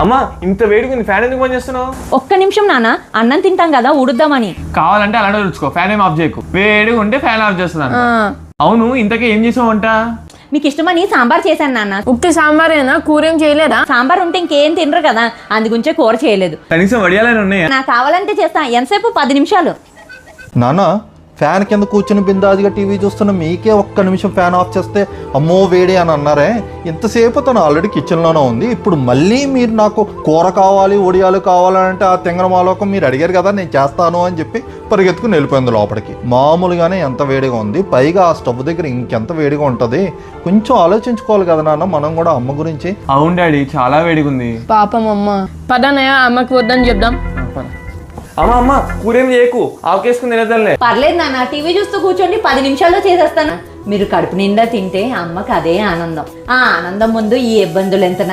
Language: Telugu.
అమ్మా ఇంత వేడిగా ఫ్యాన్ ఎందుకు బంద్ చేస్తున్నావు? ఒక్క నిమిషం నాన్న, అన్నం తింటాం కదా ఉడుద్దామని. కావాలంటే అలాంటి రుచుకో, ఫ్యాన్ ఏం ఆఫ్ చేయకు. వేడిగా ఉంటే ఫ్యాన్ ఆఫ్ చేస్తున్నాను. అవును, ఇంతకీ ఏం చేసావు వంట? మీకు ఇష్టమని సాంబార్ చేశాను నాన్న. ఉత్తి సాంబారేనా, కూర ఏం చేయలేదా? సాంబార్ ఉంటే ఇంకేం తినరు కదా, అందుగురించే కూర చేయలేదు. కనీసం వడియాలని ఉన్నాయా? నాకు కావాలంటే చేస్తా. ఎంతసేపు? 10 నిమిషాలు. నాన్న ఫ్యాన్ కింద కూర్చుని బిందాదిగా టీవీ చూస్తున్న మీకే ఒక్క నిమిషం ఫ్యాన్ ఆఫ్ చేస్తే అమ్మో వేడి అని అన్నారే. ఇంతసేపు తను ఆల్రెడీ కిచెన్లోనే ఉంది. ఇప్పుడు మళ్ళీ మీరు నాకు కూర కావాలి, ఒడియాలు కావాలంటే ఆ తెంగరమాలోకం మీరు అడిగారు కదా, నేను చేస్తాను అని చెప్పి పరిగెత్తుకుని వెళ్ళిపోయింది లోపలికి. మామూలుగానే ఎంత వేడిగా ఉంది, పైగా ఆ స్టవ్ దగ్గర ఇంకెంత వేడిగా ఉంటుంది. కొంచెం ఆలోచించుకోవాలి కదా నాన్న మనం కూడా అమ్మ గురించి. అవును డాడీ, చాలా వేడిగా ఉంది. పాపం అమ్మ. పదనయ్య అమ్మకి వద్దని చెప్దాం. అమ్మా అమ్మ కూర ఏం చేయకు, ఆవుకేసుకుని తినేద్దాంలే. పర్లేదు నాన్న, టీవీ చూస్తూ కూర్చోండి, 10 నిమిషాల్లో చేసేస్తాను. మీరు కడుపు నిండా తింటే అమ్మకి అదే ఆనందం. ఆ ఆనందం ముందు ఈ ఇబ్బందులు ఎంత